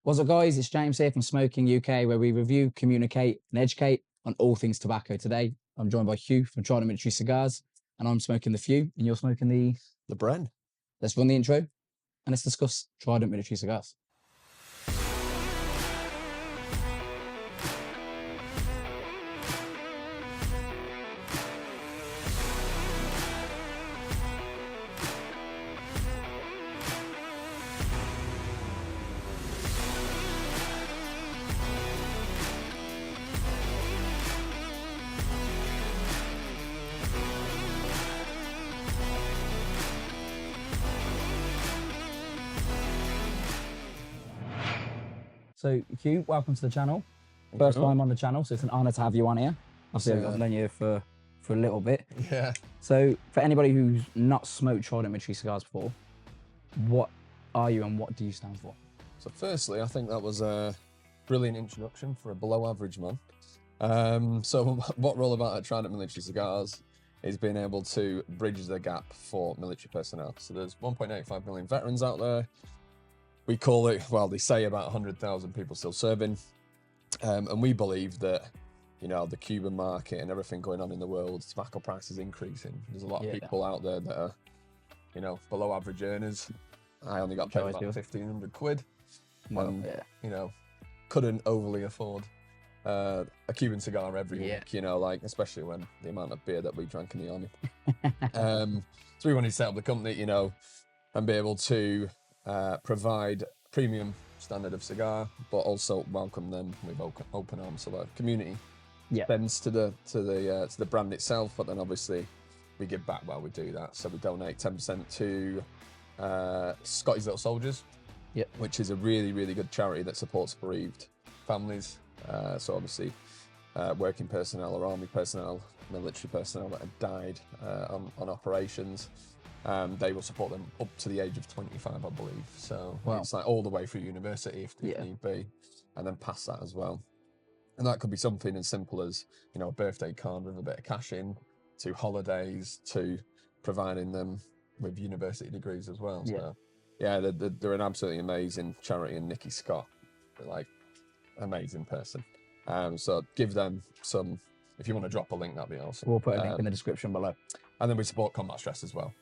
What's up, guys? It's James here from Smoking UK, where we review, communicate, and educate on all things tobacco. Today, I'm joined by Hugh from Trident Military Cigars, and I'm smoking the Few, and you're smoking the Bren. Let's run the intro, and let's discuss Trident Military Cigars. So, Hugh, welcome to the channel. First time on the channel, so it's an honour to have you on here. Obviously, I've known you for a little bit. Yeah. So, for anybody who's not smoked Trident Military Cigars before, what are you and what do you stand for? So firstly, I think that was a brilliant introduction for a below average man. So what we're all about at Trident Military Cigars is being able to bridge the gap for military personnel. So there's 1.85 million veterans out there. We call it, well, they say about 100,000 people still serving. And we believe that, you know, the Cuban market and everything going on in the world, tobacco prices increasing. There's a lot of people out there that are, you know, below average earners. I only got paid about 1,500 quid. And, you know, couldn't overly afford a Cuban cigar every week, you know, like, especially when the amount of beer that we drank in the army. So we wanted to set up the company, you know, and be able to provide premium standard of cigar, but also welcome them with open arms. So the community bends to the brand itself, but then obviously we give back while we do that. So we donate 10% to Scotty's Little Soldiers, which is a really, really good charity that supports bereaved families. So obviously working personnel or army personnel, military personnel that have died on operations. They will support them up to the age of 25, I believe. So it's like all the way through university if need be, and then past that as well. And that could be something as simple as, you know, a birthday card with a bit of cash in, to holidays, to providing them with university degrees as well. So yeah, they're an absolutely amazing charity, and Nikki Scott, they're like amazing person. So give them some, if you want to drop a link, that'd be awesome. We'll put a link in the description below. And then we support combat stress as well.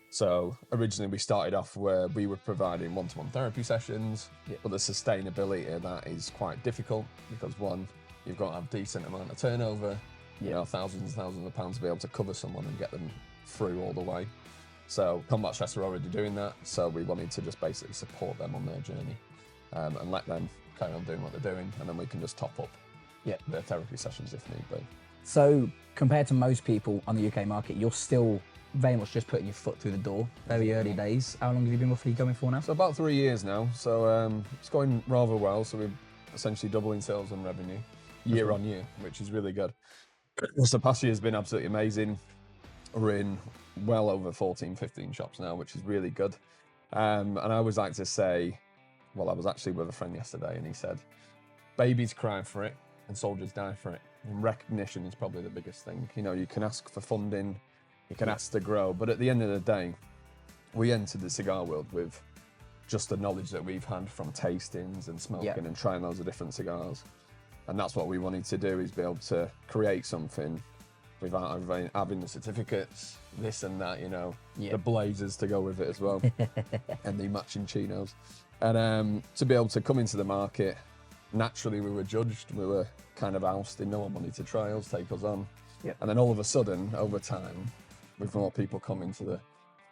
So originally we started off where we were providing one-to-one therapy sessions, but the sustainability of that is quite difficult because one, you've got to have decent amount of turnover, you know, thousands of pounds to be able to cover someone and get them through all the way. So combat stress are already doing that, so we wanted to just basically support them on their journey and let them carry on doing what they're doing, and then we can just top up their therapy sessions if need be. So compared to most people on the UK market, you're still very much just putting your foot through the door, very early days. How long have you been roughly going for now? So about 3 years now, so it's going rather well. So we're essentially doubling sales and revenue year on year, which is really good. So past year has been absolutely amazing. We're in well over 14, 15 shops now, which is really good. And I always like to say, well, I was actually with a friend yesterday and he said, babies cry for it and soldiers die for it. And recognition is probably the biggest thing. You know, you can ask for funding, you can ask to grow, but at the end of the day, we entered the cigar world with just the knowledge that we've had from tastings and smoking and trying loads of different cigars. And that's what we wanted to do, is be able to create something without having the certificates, this and that, you know, the blazers to go with it as well, and the matching chinos. And to be able to come into the market, naturally we were judged, we were kind of ousted, no one wanted to try us, take us on. And then all of a sudden, over time, with more people coming to the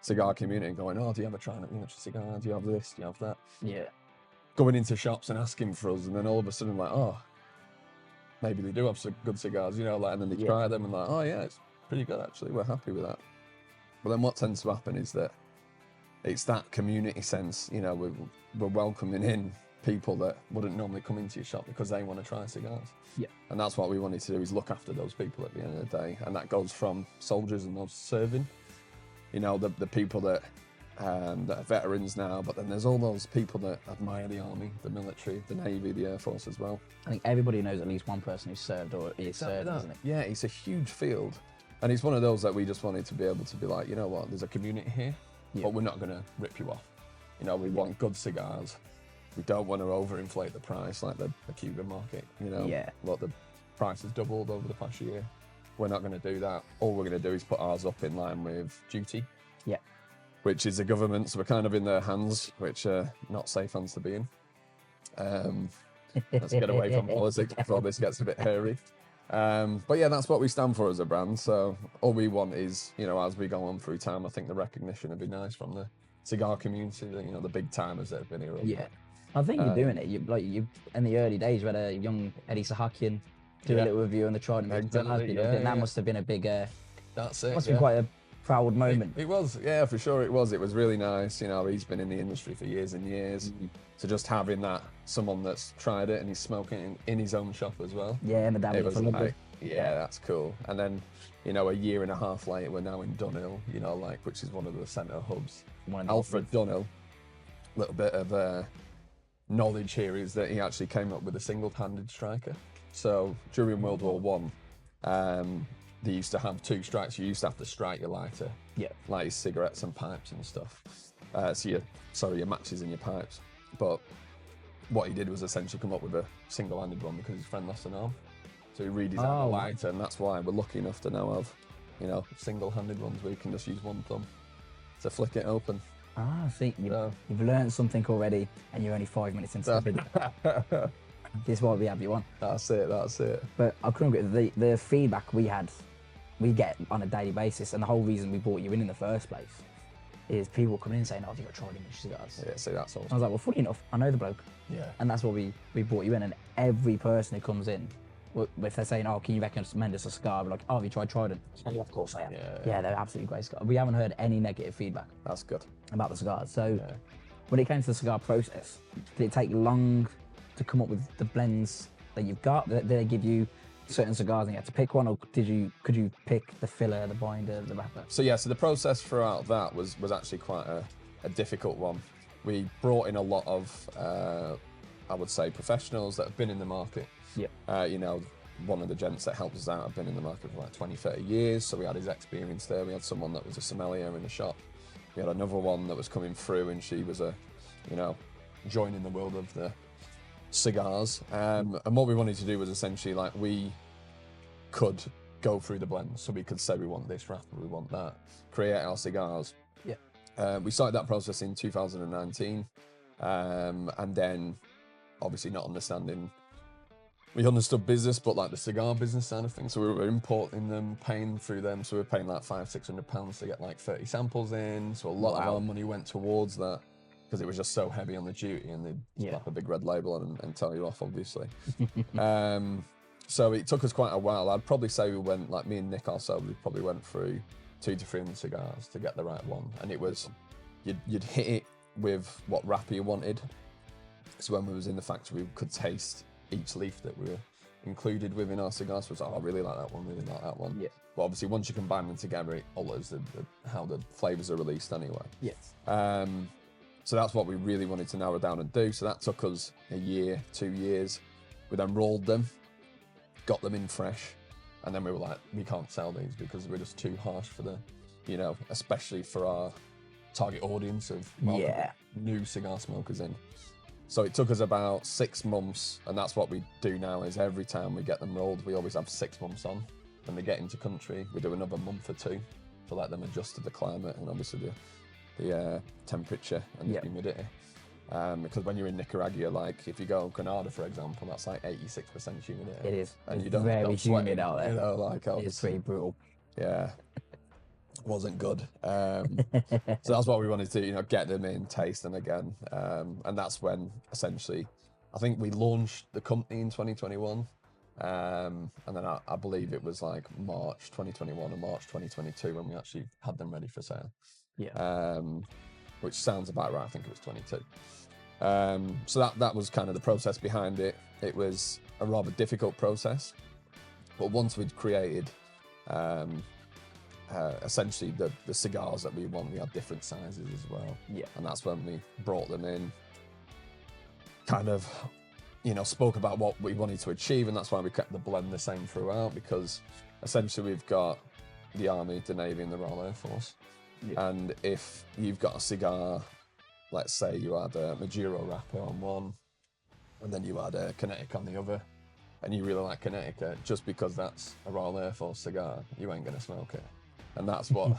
cigar community and going, oh, do you have a Trident Military cigar? Do you have this? Do you have that? Going into shops and asking for us, and then all of a sudden, like, oh, maybe they do have some good cigars, you know, like, and then they try them and like, oh yeah, it's pretty good actually, we're happy with that. But then what tends to happen is that it's that community sense, you know, we're welcoming in people that wouldn't normally come into your shop because they want to try cigars. And that's what we wanted to do, is look after those people at the end of the day. And that goes from soldiers and those serving, you know, the people that are veterans now, but then there's all those people that admire the army, the military, the navy, the air force as well. I think everybody knows at least one person who's served or is served, isn't it? Yeah, it's a huge field. And it's one of those that we just wanted to be able to be like, you know what, there's a community here, but we're not going to rip you off. You know, we want good cigars we don't want to overinflate the price like the Cuban market. You know, look, the price has doubled over the past year. We're not going to do that. All we're going to do is put ours up in line with duty. Yeah. Which is the government, so we're kind of in their hands, which are not safe hands to be in. Let's get away from politics before this gets a bit hairy. But yeah, that's what we stand for as a brand. So all we want is, you know, as we go on through time, I think the recognition would be nice from the cigar community, you know, the big timers that have been here. Yeah, I think you're doing it. You in the early days, you had a young Eddie Sahakian do a little review on the Trident. Exactly, that must have been a big. That's it. Must have been quite a proud moment. It was, yeah, for sure it was. It was really nice. You know, he's been in the industry for years and years. So just having that, someone that's tried it and he's smoking in his own shop as well. Yeah, and the dad was like, yeah, that's cool. And then, you know, a year and a half later, we're now in Dunhill, you know, like, which is one of the centre hubs. Alfred Dunhill, a little bit of knowledge here is that he actually came up with a single-handed striker. So during World War One, they used to have two strikes. You used to have to strike your lighter, like your cigarettes and pipes and stuff. Your matches and your pipes. But what he did was essentially come up with a single-handed one because his friend lost an arm. So he redesigned the lighter, and that's why we're lucky enough to now have, you know, single-handed ones where you can just use one thumb to flick it open. I think you've learned something already, and you're only 5 minutes into the video. This is what we have you on. That's it. But I couldn't agree. The feedback we get on a daily basis, and the whole reason we brought you in the first place is people coming in saying, "Oh, have you got Trident Military Cigars?" Yeah, so that's awesome. I was like, well, funny enough, I know the bloke. Yeah. And that's what we brought you in, and every person who comes in, if they're saying, "Oh, can you recommend us a cigar?" We're like, "Oh, have you tried Trident?" Oh, of course I have. Yeah, they're absolutely great cigars. We haven't heard any negative feedback. That's good. About the cigars. So when it came to the cigar process, did it take long to come up with the blends that you've got? Did they give you certain cigars and you had to pick one, or could you pick the filler, the binder, the wrapper? So the process throughout that was actually quite a difficult one. We brought in a lot of I would say professionals that have been in the market. You know, one of the gents that helped us out have been in the market for like 20-30 years, so we had his experience there. We had someone that was a sommelier in the shop. We had another one that was coming through, and she was joining the world of the cigars. And what we wanted to do was essentially like we could go through the blends, so we could say we want this wrapper, we want that, create our cigars. We started that process in 2019, and then obviously not understanding. We understood business, but like the cigar business side of things. So we were importing them, paying through them. So we were paying like £500-600 to get like 30 samples in. So a lot of our money went towards that because it was just so heavy on the duty, and they'd slap a big red label on and tell you off, obviously. So it took us quite a while. I'd probably say we went, like me and Nick ourselves, we probably went through 200 to 300 cigars to get the right one. And it was, you'd hit it with what wrapper you wanted. So when we was in the factory, we could taste each leaf that we were included within our cigars. So it was like, oh, I really like that one, really like that one. But obviously once you combine them together, it alters how the flavours are released anyway. So that's what we really wanted to narrow down and do. So that took us a year, 2 years. We then rolled them, got them in fresh, and then we were like, we can't sell these because we're just too harsh for the, you know, especially for our target audience of new cigar smokers in. So it took us about 6 months, and that's what we do now is every time we get them rolled, we always have 6 months on. When they get into country, we do another month or 2 to let them adjust to the climate and obviously the temperature and the humidity. Because when you're in Nicaragua, like if you go to Grenada, for example, that's like 86% humidity. It is. And it's you don't very sweat humid out there. You know, like it's pretty brutal. Yeah. Wasn't good. So that's what we wanted to, you know, get them in, taste them again. And that's when essentially, I think we launched the company in 2021. And then I believe it was like March 2021 or March 2022 when we actually had them ready for sale. Which sounds about right. I think it was 22. So that was kind of the process behind it. It was a rather difficult process, but once we'd created essentially the cigars that we want, we had different sizes as well. And that's when we brought them in, kind of, you know, spoke about what we wanted to achieve, and that's why we kept the blend the same throughout, because essentially we've got the Army, the Navy and the Royal Air Force. And if you've got a cigar let's say you had a Maduro wrapper on one, and then you had a Connecticut on the other, and you really like Connecticut, just because that's a Royal Air Force cigar, you ain't gonna smoke it. And that's what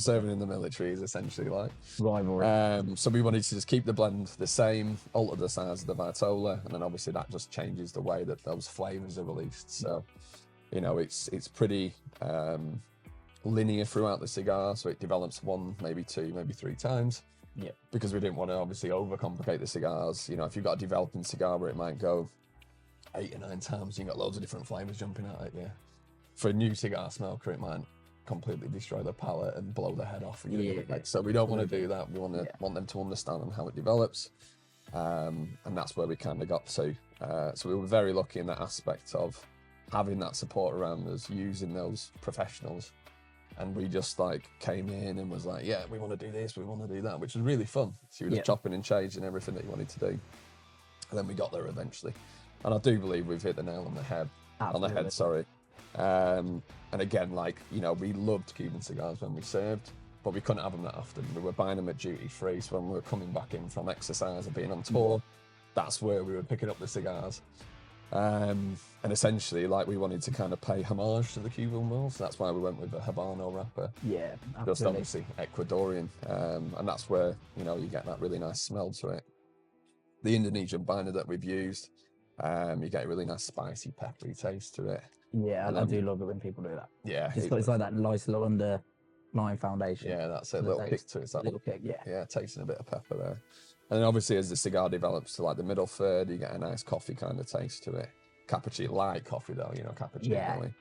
serving in the military is essentially like. Rivalry. So we wanted to just keep the blend the same, alter the size of the vitola, and then obviously that just changes the way that those flavors are released. So, you know, it's pretty linear throughout the cigar, so it develops one, maybe two, maybe three times. Yeah. Because we didn't want to obviously overcomplicate the cigars. You know, if you've got a developing cigar where it might go 8 or 9 times, you've got loads of different flavors jumping out at you. For a new cigar smoker, it might completely destroy the palate and blow the head off. So we don't want to do that. We want them to understand how it develops, and that's where we kind of got to. So we were very lucky in that aspect of having that support around us, using those professionals, and we just like came in and was like, yeah, we want to do this, we want to do that, which was really fun. So you were just chopping and changing everything that you wanted to do, and then we got there eventually. And I do believe we've hit the nail on the head. Absolutely. And again, like, you know, we loved Cuban cigars when we served, but we couldn't have them that often. We were buying them at duty free, so when we were coming back in from exercise or being on tour, that's where we were picking up the cigars. And essentially, like, we wanted to kind of pay homage to the Cuban world, so that's why we went with the Habano wrapper. Yeah, absolutely. Just obviously Ecuadorian, and that's where, you know, you get that really nice smell to it. The Indonesian binder that we've used, you get a really nice spicy, peppery taste to it. Yeah, I do love it when people do that. Yeah. It's like that nice little underlying foundation. Yeah, that's it. A little kick to it. It's that little kick, yeah. Yeah, tasting a bit of pepper there. And then obviously as the cigar develops to like the middle third, you get a nice coffee kind of taste to it. Cappuccino, light coffee though, you know, cappuccino.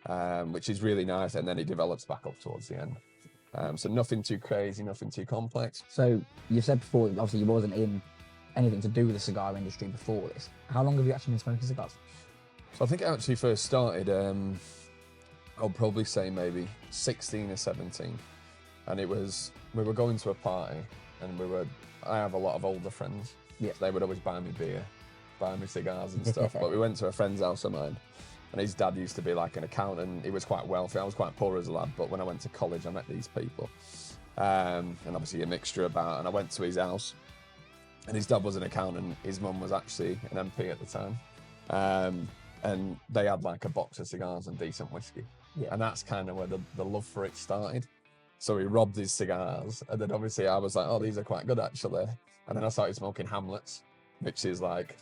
Yeah. Which is really nice. And then it develops back up towards the end. So nothing too crazy, nothing too complex. So you said before, obviously you wasn't in anything to do with the cigar industry before this. How long have you actually been smoking cigars? So I think I actually first started, I'll probably say maybe 16 or 17. And it was, we were going to a party and I have a lot of older friends. Yeah. So they would always buy me beer, buy me cigars and stuff. But we went to a friend's house of mine and his dad used to be like an accountant. He was quite wealthy. I was quite poor as a lad, but when I went to college, I met these people. And obviously a mixture about, and I went to his house and his dad was an accountant. His mum was actually an MP at the time. And they had like a box of cigars and decent whiskey. Yeah. And that's kind of where the love for it started. So he robbed his cigars. And then obviously I was like, oh, these are quite good actually. And then I started smoking Hamlets, which is like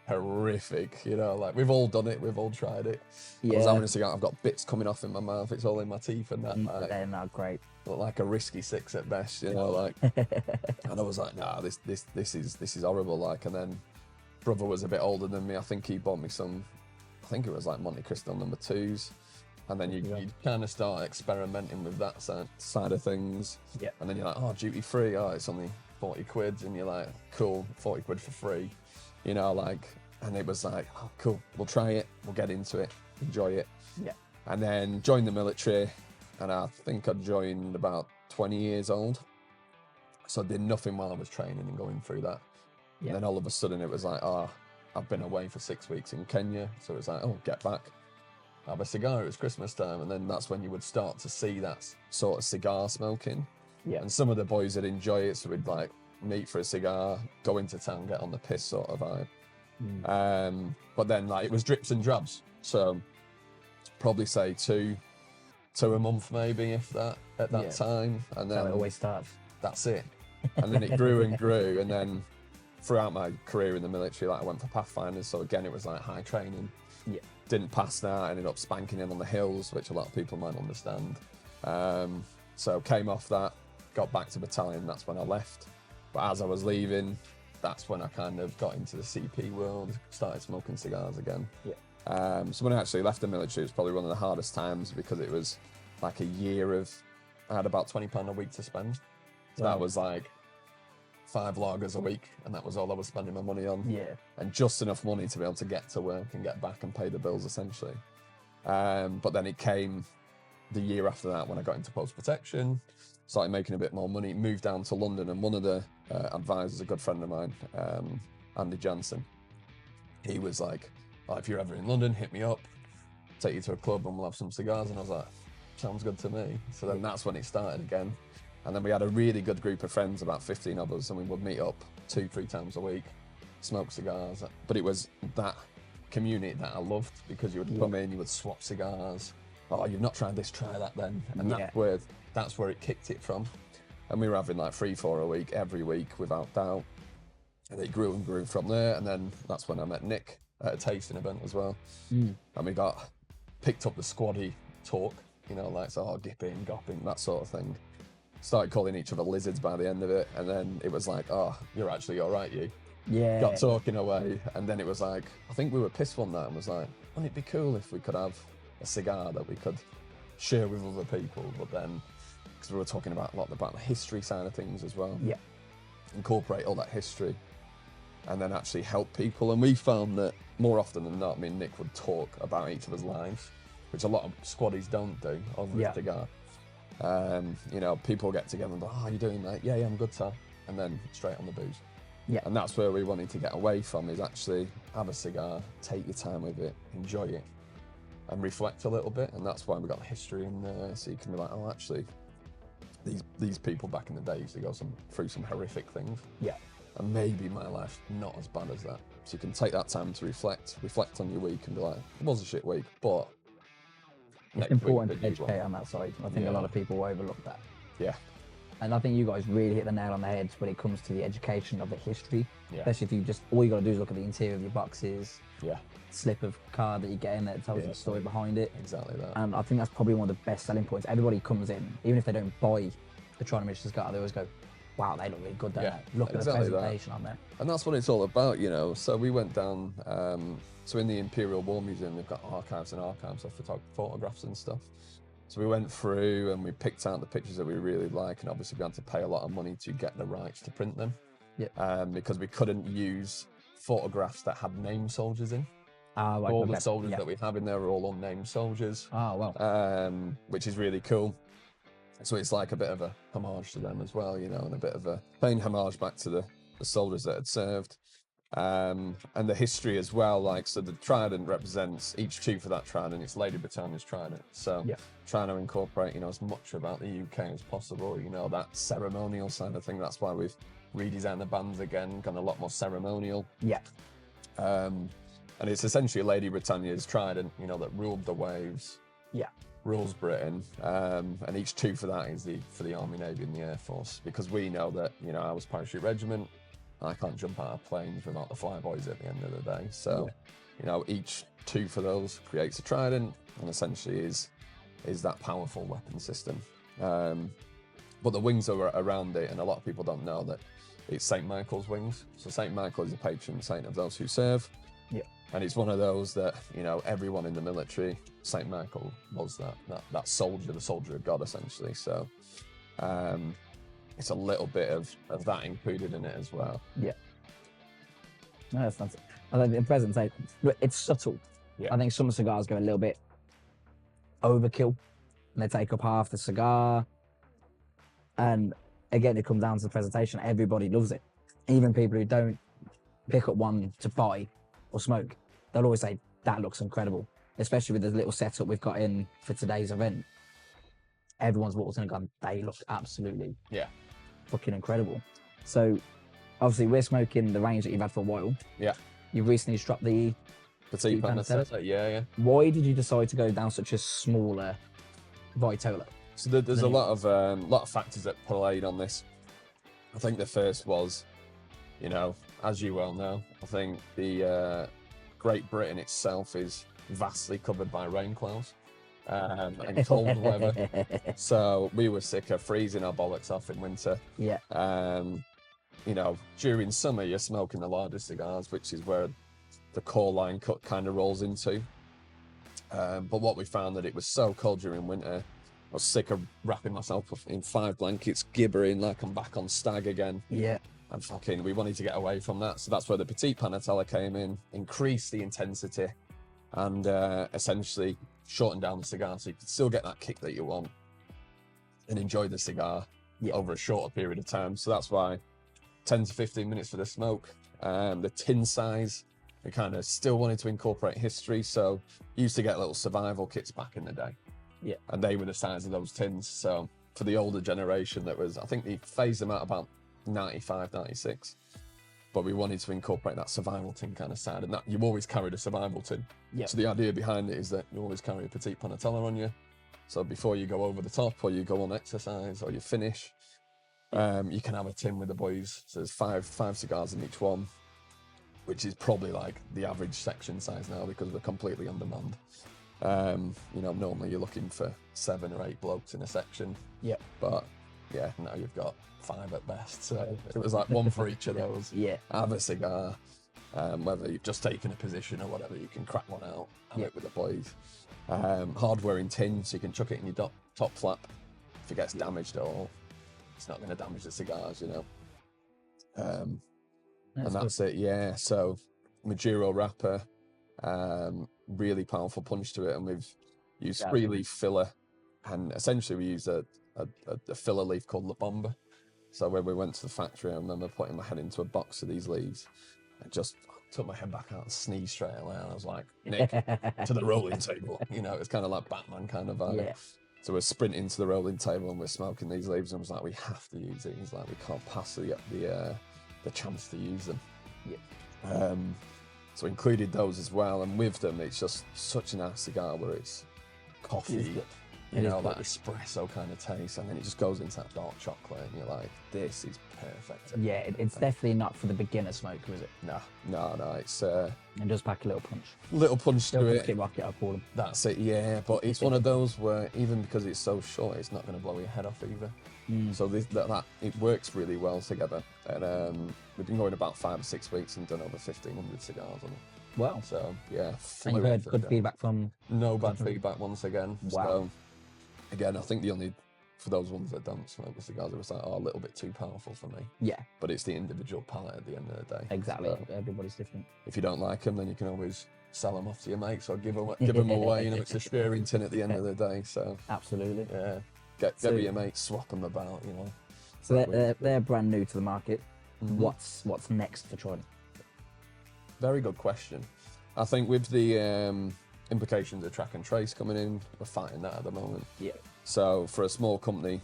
horrific, you know, like we've all done it. We've all tried it. Yeah. I was having a cigar, I've got bits coming off in my mouth. It's all in my teeth and that. Like, they're not great. Look like a risky 6 at best, you know, like. And I was like, nah, this is horrible. Like, and then brother was a bit older than me. I think he bought me some, I think it was like Monte Cristo number 2s. And then you kind of start experimenting with that side of things. Yeah. And then you're like, oh, duty free. Oh, it's only 40 quid. And you're like, cool, 40 quid for free. You know, like, and it was like, oh, cool, we'll try it. We'll get into it, enjoy it. Yeah. And then joined the military. And I think I joined about 20 years old. So I did nothing while I was training and going through that. Yeah. And then all of a sudden it was like, oh, I've been away for 6 weeks in Kenya. So it was like, oh, get back, have a cigar. It was Christmas time. And then that's when you would start to see that sort of cigar smoking. Yeah. And some of the boys would enjoy it. So we'd like meet for a cigar, go into town, get on the piss sort of vibe. But then like it was drips and drabs. So probably say two a month maybe, if that, at that time. And then so it always starts. That's it. And then it grew and grew. And then throughout my career in the military, like I went for Pathfinders, so again it was like high training. Yeah. Didn't pass that, ended up spanking in on the hills, which a lot of people might understand. So came off that, got back to battalion, that's when I left. But as I was leaving, that's when I kind of got into the CP world, started smoking cigars again. Yeah. So when I actually left the military, it was probably one of the hardest times because it was like a year of, I had about £20 a week to spend. So that was like 5 lagers a week, and that was all I was spending my money on. Yeah. And just enough money to be able to get to work and get back and pay the bills, essentially. But then it came the year after that when I got into post-protection, started making a bit more money, moved down to London, and one of the advisors, a good friend of mine, Andy Jansen, he was like, oh, if you're ever in London, hit me up, take you to a club and we'll have some cigars. And I was like, sounds good to me. So then that's when it started again. And then we had a really good group of friends, about 15 of us, and we would meet up 2-3 times a week, smoke cigars. But it was that community that I loved, because you would come in, you would swap cigars. Oh, you've not tried this, try that then. And that's where it kicked it from. And we were having like 3-4 a week, every week, without doubt. And it grew and grew from there. And then that's when I met Nick at a tasting event as well. And we picked up the squaddy talk, you know, like, so, gipping, gopping, that sort of thing. Started calling each other lizards by the end of it. And then it was like, oh, you're actually all right, you. Yeah. Got talking away. And then it was like, I think we were pissed one night and was like, wouldn't it be cool if we could have a cigar that we could share with other people? But then, because we were talking about a lot about the history side of things as well. Yeah. Incorporate all that history and then actually help people. And we found that more often than not, me and Nick would talk about each other's lives, which a lot of squaddies don't do over a cigar. You know, people get together and go, oh, how you doing, mate? Yeah, I'm good, sir. And then straight on the booze. Yeah. And that's where we wanted to get away from, is actually have a cigar, take your time with it, enjoy it, and reflect a little bit. And that's why we got the history in there, so you can be like, oh, actually, these people back in the day used to go through some horrific things. Yeah. And maybe my life's not as bad as that. So you can take that time to reflect on your week and be like, it was a shit week, but it's important to educate on that side. I think a lot of people overlook that. Yeah. And I think you guys really hit the nail on the head when it comes to the education of the history. Yeah. Especially if you just, all you got to do is look at the interior of your boxes, Yeah. slip of card that you get in that tells the story behind it. Exactly that. And I think that's probably one of the best selling points. Everybody comes in, even if they don't buy the Trident Military Cigar, they always go, wow, they look really good, don't they? Look at the presentation on there. And that's what it's all about, you know. So we went down, so in the Imperial War Museum, they've got archives and archives of photographs and stuff. So we went through and we picked out the pictures that we really like, and obviously we had to pay a lot of money to get the rights to print them. Yeah. Because we couldn't use photographs that had named soldiers in. Right, all the soldiers that we have in there are all unnamed soldiers. Oh, wow. Which is really cool. So it's like a bit of a homage to them as well, you know, and a bit of a paying homage back to the soldiers that had served. And the history as well, like, so the Trident represents each chief of that Trident. It's Lady Britannia's Trident. So trying to incorporate, you know, as much about the UK as possible, you know, that ceremonial side of thing. That's why we've redesigned the bands again, gone a lot more ceremonial. Yeah. And it's essentially Lady Britannia's Trident, you know, that ruled the waves. Yeah. Rules Britain, and each chief for that is for the Army, Navy, and the Air Force, because we know that, you know, I was Parachute Regiment. I can't jump out of planes without the flyboys at the end of the day. So, you know, each two for those creates a Trident, and essentially is that powerful weapon system. But the wings are around it, and a lot of people don't know that it's St. Michael's wings. So St. Michael is the patron saint of those who serve. Yeah. And it's one of those that, you know, everyone in the military, St. Michael was that soldier, the soldier of God, essentially. So it's a little bit of that included in it as well. Yeah. No, that's fantastic. I think the presentation, it's subtle. Yeah. I think some cigars go a little bit overkill, and they take up half the cigar. And again, it comes down to the presentation. Everybody loves it. Even people who don't pick up one to buy or smoke, they'll always say, that looks incredible. Especially with the little setup we've got in for today's event. Everyone's walked in and gone, they look absolutely fucking incredible. So obviously we're smoking the range that you've had for a while. Yeah. You've recently just dropped the petite panatela. Yeah. Why did you decide to go down such a smaller vitola? So there's a lot of factors that played on this. I think the first was, you know, as you well know, I think the Great Britain itself is vastly covered by rain clouds and cold weather. So we were sick of freezing our bollocks off in winter. Yeah. You know, during summer you're smoking the larger cigars, which is where the core line cut kind of rolls into. But what we found that it was so cold during winter, I was sick of wrapping myself in 5 blankets, gibbering like I'm back on stag again. Yeah. And we wanted to get away from that. So that's where the petite panatela came in, increased the intensity, and essentially shortened down the cigar so you could still get that kick that you want and enjoy the cigar over a shorter period of time. So that's why 10 to 15 minutes for the smoke. The tin size, we kind of still wanted to incorporate history. So used to get little survival kits back in the day. Yeah. And they were the size of those tins. So for the older generation that was, I think they phased them out about 95, 96. But we wanted to incorporate that survival tin kind of side, and that you always carried a survival tin. Yeah. So the idea behind it is that you always carry a petite panatela on you. So before you go over the top, or you go on exercise, or you finish, you can have a tin with the boys. So there's five cigars in each one, which is probably like the average section size now because we're completely on demand. You know, normally you're looking for 7 or 8 blokes in a section. Yeah. But yeah, now you've got 5 at best. So it was like one for each of those. Yeah. Have a cigar. Whether you've just taken a position or whatever, you can crack one out, have it with the boys. Hard-wearing tin, so you can chuck it in your top flap. If it gets damaged at all, it's not going to damage the cigars, you know. And that's it, yeah. So Maduro wrapper, really powerful punch to it, and we've used 3-leaf filler, and essentially we use a filler leaf called La Bomba. So when we went to the factory, I remember putting my head into a box of these leaves. I just took my head back out and sneezed straight away. And I was like, Nick, to the rolling table. You know, it's kind of like Batman kind of vibe. Yeah. So we're sprinting to the rolling table and we're smoking these leaves. And I was like, we have to use these. Like, we can't pass the chance to use them. Yeah. So we included those as well. And with them, it's just such a nice cigar where it's coffee. You know, that espresso kind of taste, and then it just goes into that dark chocolate, and you're like, this is perfect. Yeah, it's definitely not for the beginner smoker, is it? No, it's... It does pack a little punch. Little punch to it. Rocket, I call them. That's it, yeah, but it's one of those where, even because it's so short, it's not going to blow your head off either. So it works really well together, and we've been going about 5 or 6 weeks and done over 1,500 cigars on it. Wow. So, yeah. And you've heard good feedback from... No bad feedback once again. Wow. So, again, I think the only, for those ones that don't smoke the cigars, it was like, a little bit too powerful for me. Yeah. But it's the individual palate at the end of the day. Exactly. So, everybody's different. If you don't like them, then you can always sell them off to your mates or give them away. You know, it's a sharing tin at the end of the day. So absolutely. Yeah. Get with your mates, swap them about. You know. So they're brand new to the market. Mm-hmm. What's next for Trident? Very good question. I think with the implications of track and trace coming in, we're fighting that at the moment. Yeah. So for a small company,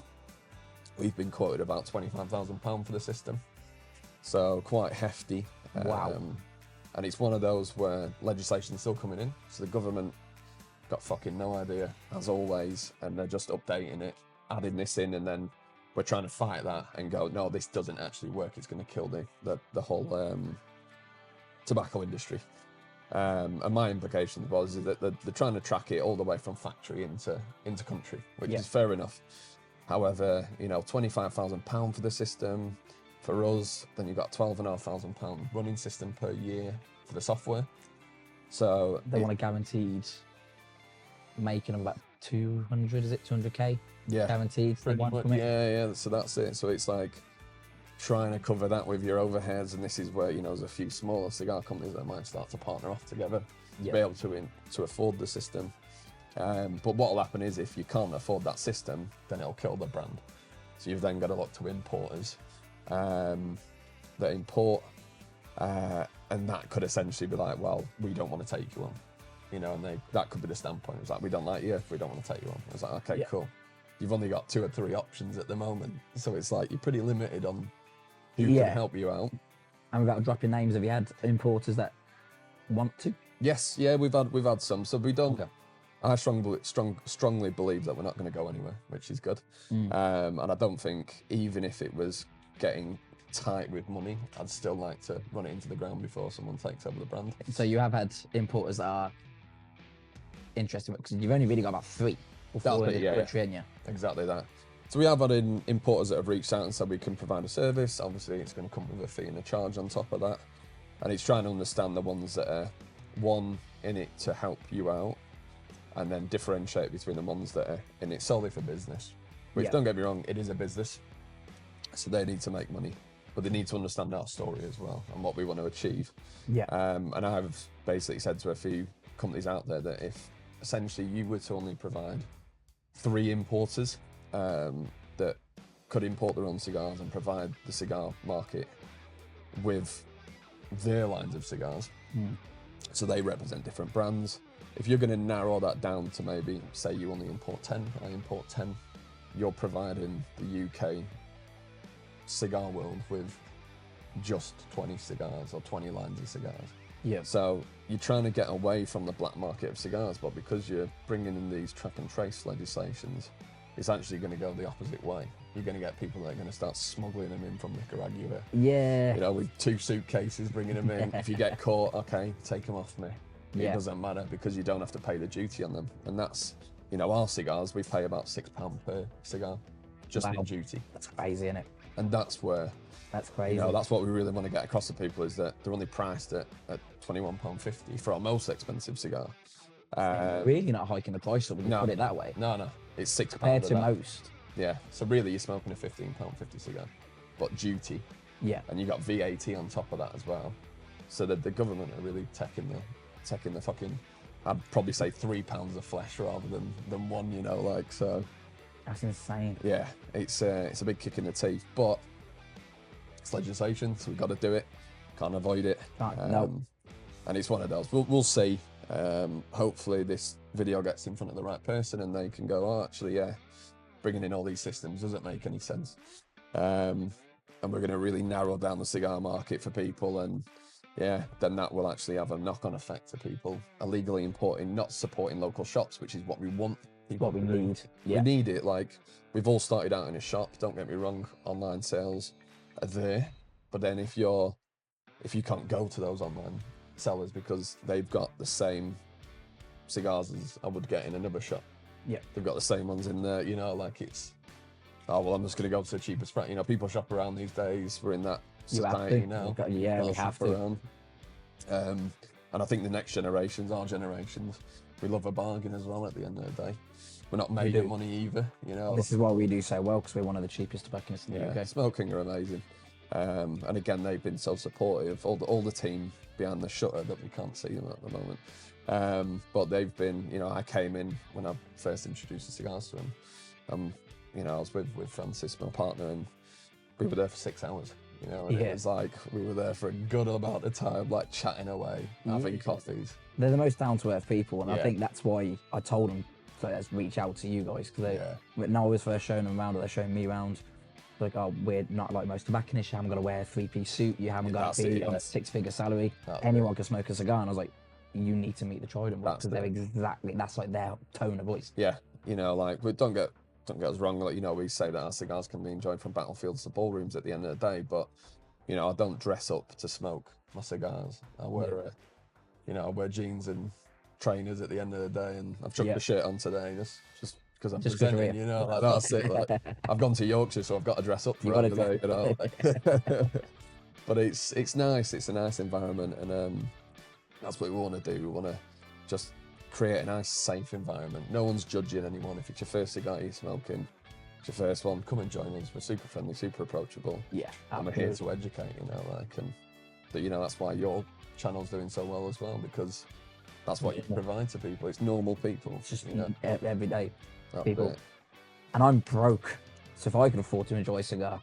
we've been quoted about £25,000 for the system. So quite hefty. Wow. And it's one of those where legislation's still coming in. So the government got fucking no idea, as always, and they're just updating it, adding this in, and then we're trying to fight that and go, no, this doesn't actually work. It's going to kill the whole tobacco industry. And my implication was that they're trying to track it all the way from factory into country, which is fair enough. However, you know, £25,000 for the system. For us, then you've got £12,500 running system per year for the software. So they want a guaranteed making of about 200, is it 200k? Yeah, guaranteed. Yeah. So that's it. So it's like trying to cover that with your overheads, and this is where, you know, there's a few smaller cigar companies that might start to partner off together to be able to afford the system. But what will happen is, if you can't afford that system, then it'll kill the brand. So you've then got to look to importers that import, and that could essentially be like, well, we don't want to take you on, you know, and that could be the standpoint. It's like, we don't like you, if we don't want to take you on. It's like, okay, cool. You've only got 2 or 3 options at the moment, so it's like you're pretty limited on who can help you out. And without dropping names, have you had importers that want to? Yes, yeah, we've had some. So we don't. Okay. I strongly believe that we're not going to go anywhere, which is good. And I don't think, even if it was getting tight with money, I'd still like to run it into the ground before someone takes over the brand. So you have had importers that are interested, because you've only really got about 3 before Exactly that. So we have had importers that have reached out and said we can provide a service. Obviously, it's going to come with a fee and a charge on top of that. And it's trying to understand the ones that are, one, in it to help you out, and then differentiate between the ones that are in it solely for business. Which, don't get me wrong, it is a business. So they need to make money, but they need to understand our story as well and what we want to achieve. Yeah. And I've basically said to a few companies out there that if essentially you were to only provide 3 importers that could import their own cigars and provide the cigar market with their lines of cigars, so they represent different brands. If you're going to narrow that down to maybe say you only import 10, I import 10, you're providing the UK cigar world with just 20 cigars or 20 lines of cigars. Yeah. So you're trying to get away from the black market of cigars, but because you're bringing in these track and trace legislations, it's actually going to go the opposite way. You're going to get people that are going to start smuggling them in from Nicaragua. Yeah. You know, with 2 suitcases bringing them in. If you get caught, okay, take them off me. It doesn't matter because you don't have to pay the duty on them. And that's, you know, our cigars, we pay about £6 per cigar, just in duty. That's crazy, isn't it? And that's where, that's crazy. you know, that's what we really want to get across to people, is that they're only priced at £21.50 for our most expensive cigar. Really not hiking the price up when you put it that way. No, it's £6 compared to most. Yeah, so really you're smoking a £15.50 cigar, but duty. Yeah. And you got VAT on top of that as well. So that the government are really taking the fucking, I'd probably say £3 of flesh rather than one, you know, like, so. That's insane. Yeah, it's a big kick in the teeth, but it's legislation, so we've got to do it. Can't avoid it. No. And it's one of those. We'll see. Hopefully this video gets in front of the right person and they can go, oh, actually, yeah, bringing in all these systems doesn't make any sense. And we're going to really narrow down the cigar market for people, and yeah, then that will actually have a knock-on effect to people illegally importing, not supporting local shops, which is what we want. What we need. Yeah. We need it. Like, we've all started out in a shop, don't get me wrong, online sales are there, but then if you can't go to those online sellers because they've got the same cigars as I would get in another shop. Yeah. They've got the same ones in there, you know, like it's, oh, well, I'm just going to go to the cheapest price. You know, people shop around these days. We're in that society now. We have to. Around. And I think the next generations, our generations, we love a bargain as well at the end of the day. We're not made of money either, you know. This is why we do so well, because we're one of the cheapest tobacconists in the UK. Smoking are amazing. And again, they've been so supportive. All the team behind the shutter that we can't see them at the moment. But they've been, you know, I came in when I first introduced the cigars to them. You know, I was with Francis, my partner, and we were there for 6 hours. You know, and it was like we were there for a good amount of time, like chatting away, having coffees. They're the most down-to-earth people, and I think that's why I told them to let's reach out to you guys, because when I was first showing them around, or they're showing me around, like, oh, we're not like most tobacconists. You haven't got to wear a 3-piece suit. You haven't got to be on a 6-figure salary. Anyone can smoke a cigar. And I was like, you need to meet the Trident, because they're that's like their tone of voice. Yeah, you know, like, don't get us wrong. Like, you know, we say that our cigars can be enjoyed from battlefields to ballrooms at the end of the day, but you know, I don't dress up to smoke my cigars. I wear I wear jeans and trainers at the end of the day, and I've chucked the shirt on today just because I'm presenting, you know, like that's it. Like, I've gone to Yorkshire, so I've got to dress up for it today, you know. Like, but it's nice. It's a nice environment, and that's what we want to do. We want to just create a nice, safe environment. No one's judging anyone. If it's your first cigar you're smoking, it's your first one, come and join us. We're super friendly, super approachable. Yeah, and we're here to educate, you know, like, and you know, that's why your channel's doing so well as well, because that's what you provide to people. It's normal people. It's just, you know, everyday people. And I'm broke, so if I can afford to enjoy a cigar,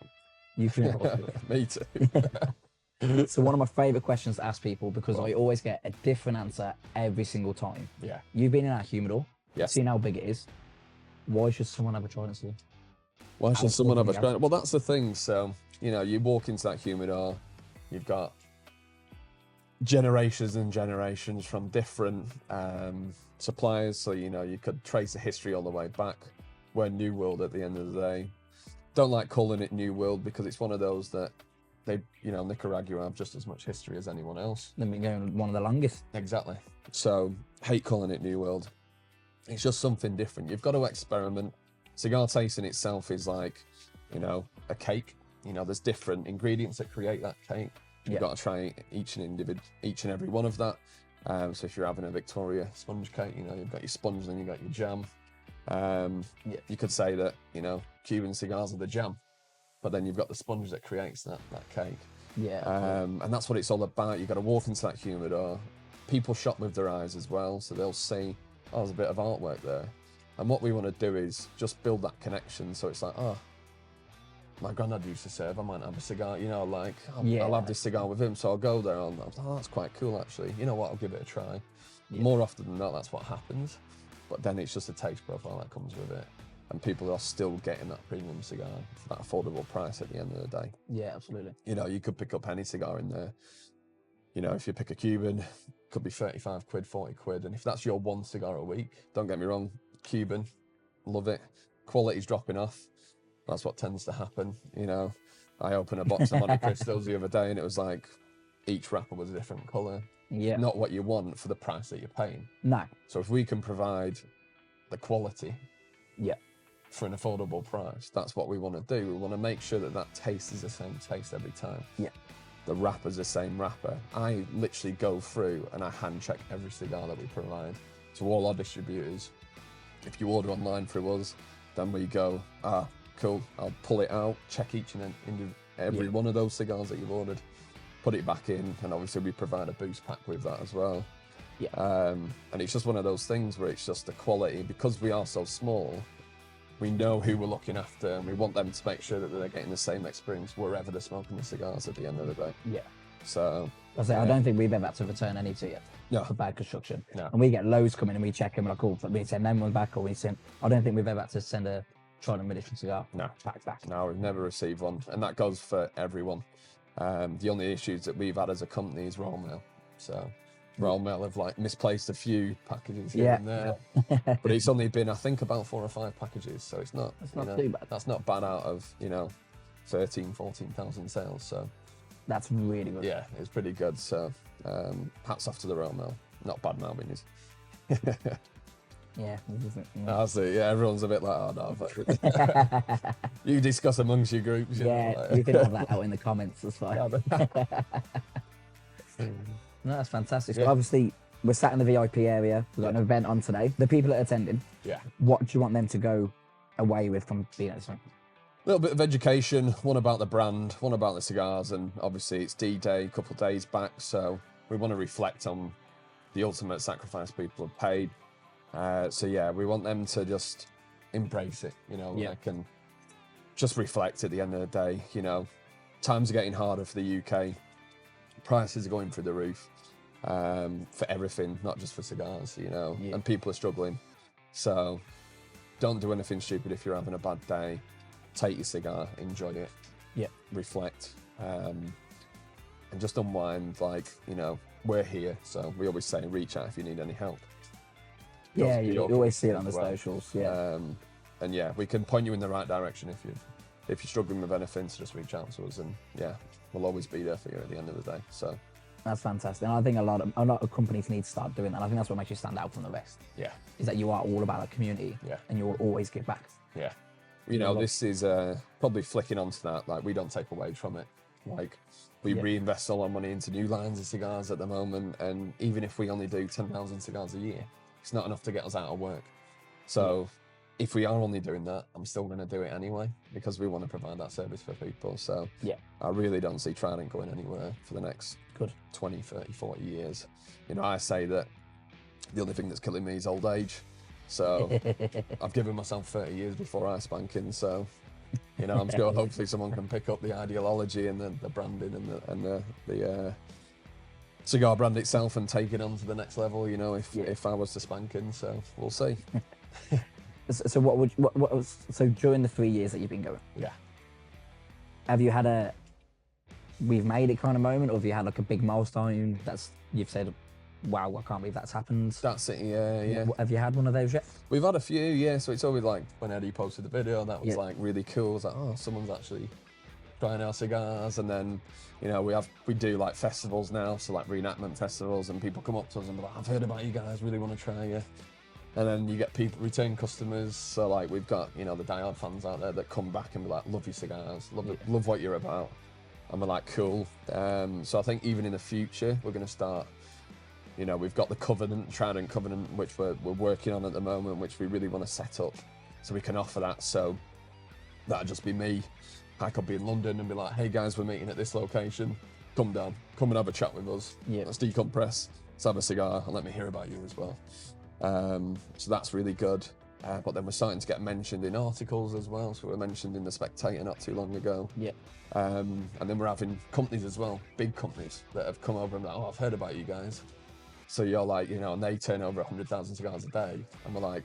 you can afford to. Me too. So one of my favourite questions to ask people, because I always get a different answer every single time. Yeah. You've been in our humidor. Yes. Seen how big it is. Why should someone have a Trident cigar? Why should someone have a Trident? Well, that's the thing. So, you know, you walk into that humidor, you've got generations and generations from different suppliers. So, you know, you could trace the history all the way back. We're New World at the end of the day. Don't like calling it New World because it's one of those that they, you know, Nicaragua have just as much history as anyone else. They've been going one of the longest. Exactly. So, hate calling it New World. It's just something different. You've got to experiment. Cigar tasting itself is like, you know, a cake. You know, there's different ingredients that create that cake. You've got to try each and every one of that. So if you're having a Victoria sponge cake, you know, you've got your sponge, then you've got your jam. You could say that, you know, Cuban cigars are the jam, but then you've got the sponge that creates that cake. Yeah. And that's what it's all about. You've got to walk into that humidor. People shop with their eyes as well, so they'll see, oh, there's a bit of artwork there. And what we want to do is just build that connection, so it's like, oh, my granddad used to serve, I might have a cigar, you know, like, I'll have this cigar with him, so I'll go there, and I was like, oh, that's quite cool, actually. You know what, I'll give it a try. More often than not, that's what happens. But then it's just a taste profile that comes with it. and people are still getting that premium cigar for that affordable price at the end of the day. Yeah, absolutely. You know, you could pick up any cigar in there. You know, if you pick a Cuban, could be 35 quid, 40 quid. And if that's your one cigar a week, don't get me wrong, Cuban, love it. Quality's dropping off. That's what tends to happen. You know, I opened a box of Monte Cristos the other day and it was like each wrapper was a different colour. Yeah. Not what you want for the price that you're paying. No. So if we can provide the quality Yeah. for an affordable price, that's what we want to do. We want to make sure that that taste is the same taste every time. Yeah. The wrapper's the same wrapper. I literally go through and I hand check every cigar that we provide to all our distributors. If you order online through us, then we go, cool, I'll pull it out, check each and every one of those cigars that you've ordered, put it back in, and obviously we provide a boost pack with that as well. Yeah. And it's just one of those things where it's just the quality, because we are so small, we know who we're looking after, and we want them to make sure that they're getting the same experience wherever they're smoking the cigars at the end of the day. Yeah. So I don't think we've ever had to return any to you No. for bad construction. No. And we get loads coming and we check them, like, oh, we send them one back, or we send. I don't think we've ever had to send a Trident Military cigar back. No, we've never received one, and that goes for everyone. The only issues that we've had as a company is roll mail. So roll mail have like misplaced a few packages here and there, but it's only been, I think, about 4 or 5 packages, so it's not too bad. That's not bad out of 13,000-14,000 sales. So That's really good. yeah, it's pretty good. So hats off to the roll mail. Not bad mouthing is. Yeah. That's it. Yeah, everyone's a bit like, oh no. But you discuss amongst your groups. You know, like. You can have that out in the comments. That's fine. No, that's fantastic. So obviously, we're sat in the VIP area. We've got an event on today. The people that are attending, what do you want them to go away with from being at this one? A little bit of education, one about the brand, one about the cigars, and obviously it's D-Day, a couple of days back, so we want to reflect on the ultimate sacrifice people have paid. So yeah, we want them to just embrace it, like, and just reflect at the end of the day. Times are getting harder for the UK. Prices are going through the roof for everything, not just for cigars, and people are struggling. So don't do anything stupid if you're having a bad day. Take your cigar, enjoy it, reflect, and just unwind. Like, we're here, so we always say reach out if you need any help. Yeah, you always see it on the socials. Yeah, and yeah, we can point you in the right direction if you're struggling with anything. So just reach out to us, and we'll always be there for you at the end of the day. So that's fantastic, and I think a lot of companies need to start doing that. I think that's what makes you stand out from the rest. Yeah, is that you are all about a community. Yeah, and you will always give back. Yeah, this is probably flicking onto that. Like, we don't take away from it. Like, we reinvest all our money into new lines of cigars at the moment, and even if we only do 10,000 cigars a year, it's not enough to get us out of work. So if we are only doing that, I'm still going to do it anyway, because we want to provide that service for people. So I really don't see Trident going anywhere for the next 20, 30, 40 years. I say that the only thing that's killing me is old age. So I've given myself 30 years before I spanking. So, I'm sure hopefully someone can pick up the ideology and the branding and the cigar brand itself and take it on to the next level, if I was to spanking. So we'll see. So so during the 3 years that you've been going, have you had we've made it kind of moment, or have you had like a big milestone you've said, wow, I can't believe that's happened? That's it, yeah. Have you had one of those yet? We've had a few, so it's always like when Eddie posted the video, that was like really cool. It's like, oh, someone's actually trying our cigars. And then, we do like festivals now, so like reenactment festivals, and people come up to us and be like, I've heard about you guys, really want to try you. And then you get return customers. So like, we've got, the diehard fans out there that come back and be like, love your cigars, love what you're about. And we're like, cool. So I think even in the future, we're going to start, we've got the Trident Covenant, which we're working on at the moment, which we really want to set up so we can offer that. So that'd just be me. I could be in London and be like, hey guys, we're meeting at this location. Come down, come and have a chat with us. Let's decompress, let's have a cigar, and let me hear about you as well. So that's really good. But then we're starting to get mentioned in articles as well. So we were mentioned in The Spectator not too long ago. And then we're having companies as well, big companies that have come over and like, oh, I've heard about you guys. So you're like, and they turn over 100,000 cigars a day. And we're like,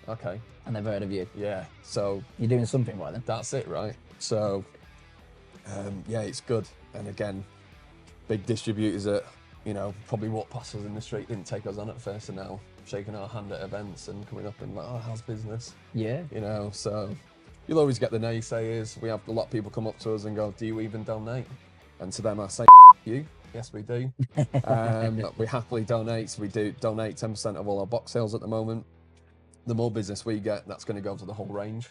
Okay. and they've heard of you. Yeah. So You're doing something right then. that's it, right? So, yeah, it's good. And again, big distributors that, you know, probably walk past us in the street, didn't take us on at first, and now shaking our hand at events and coming up and like, oh, how's business? Yeah. You know, so you'll always get the naysayers. We have a lot of people come up to us and go, do you even donate? And to them I say, you. Yes, we do. We happily donate. So we do donate 10% of all our box sales at the moment. The more business we get, that's going to go to the whole range.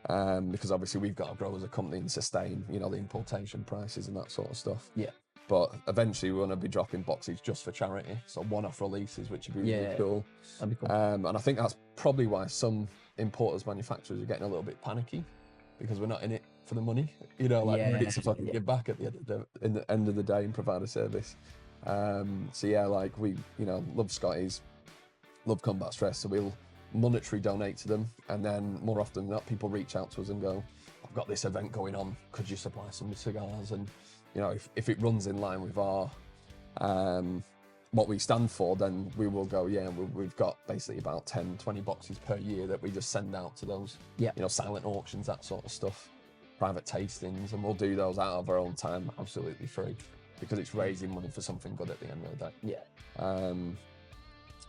Because obviously we've got to grow as a company and sustain, you know, the importation prices and that sort of stuff. Yeah. But eventually we want to be dropping boxes just for charity. So one-off releases, which would be really cool. That'd be cool. And I think that's probably why some importers, manufacturers are getting a little bit panicky, because we're not in it for the money. You know, like we're in it to fucking give back at the end of the day and provide a service. So yeah, like we, you know, love Scotties, love Combat Stress, so we'll monetary donate to them, and then more often than not, people reach out to us and go, I've got this event going on, could you supply some cigars? And you know, if it runs in line with our what we stand for, then we will go, yeah, we've got basically about 10, 20 boxes per year that we just send out to those, you know, silent auctions, that sort of stuff, private tastings, and we'll do those out of our own time, absolutely free, because it's raising money for something good at the end of the day. Yeah.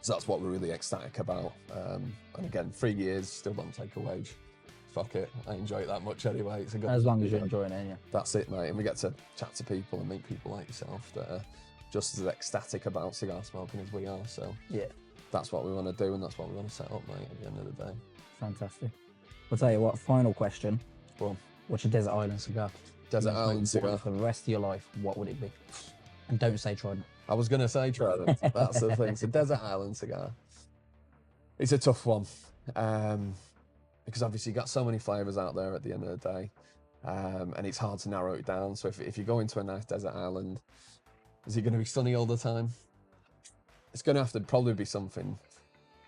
So that's what we're really ecstatic about. And again, 3 years, still don't take a wage. Fuck it, I enjoy it that much anyway. It's a good, As long as you're enjoying it, yeah. That's it, mate. And we get to chat to people and meet people like yourself that are just as ecstatic about cigar smoking as we are. So yeah, that's what we want to do, and that's what we want to set up, mate, at the end of the day. Fantastic. I'll tell you what, final question. Go on. What's your desert island cigar? Desert island cigar. For the rest of your life, what would it be? And don't say Trident. I was going to say Trident. That's the thing. It's a desert island cigar. It's a tough one. Because obviously you've got so many flavours out there at the end of the day. And it's hard to narrow it down. So if you go into a nice desert island, is it going to be sunny all the time? It's going to have to probably be something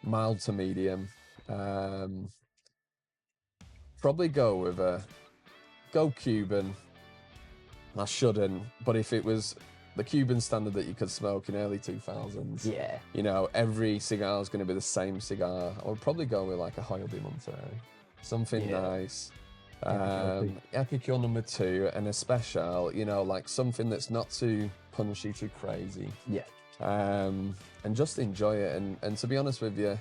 mild to medium. Probably go with go Cuban. I shouldn't, but if it was the Cuban standard that you could smoke in early 2000s, yeah, you know, every cigar is going to be the same cigar, I would probably go with like a Hoyle de Monterey, something nice. Epicure number 2, and a special, you know, like something that's not too punchy, too crazy. Yeah. And just enjoy it. And to be honest with you,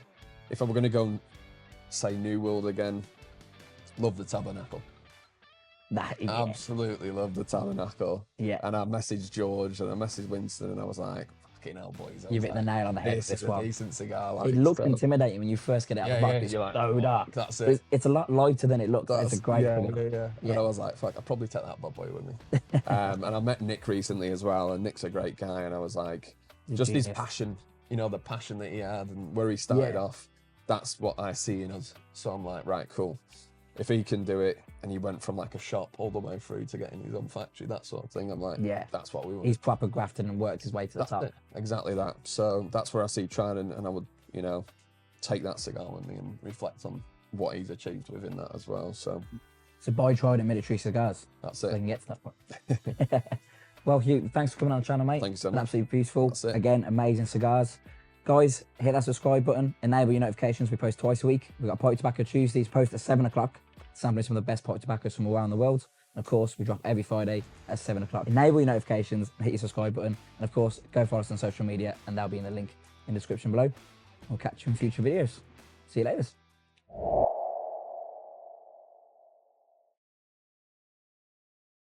if I were going to go and say New World again, love the Tabernacle. Absolutely love the Tabernacle. Yeah. And I messaged George and I messaged Winston, and I was like, fucking hell, boys. You've hit the nail on the head. This is a decent cigar. Like, it looks intimidating when you first get it out of the box. It's so dark. That's it. It's a lot lighter than it looks. It's a great thing. Yeah. And I was like, fuck, I'd probably take that bad boy with me. And I met Nick recently as well, and Nick's a great guy, and I was like, just his passion, you know, the passion that he had and where he started off, that's what I see in us. So I'm like, right, cool. If he can do it, and he went from like a shop all the way through to getting his own factory, that sort of thing, I'm like, that's what we want. He's proper grafted and worked his way to the top. It. Exactly that. So that's where I see Trident, and I would, you know, take that cigar with me and reflect on what he's achieved within that as well. So buy Trident Military Cigars. That's so it. They can get to that point. Well, Hugh, thanks for coming on the channel, mate. Thank you so much. Absolutely beautiful. That's it. Again, amazing cigars. Guys, hit that subscribe button, enable your notifications. We post twice a week. We've got Pipe Tobacco Tuesdays, post at 7 o'clock. Sampling some of the best pipe tobaccos from around the world. And of course, we drop every Friday at 7 o'clock. Enable your notifications and hit your subscribe button. And of course, go follow us on social media, and that'll be in the link in the description below. We'll catch you in future videos. See you later.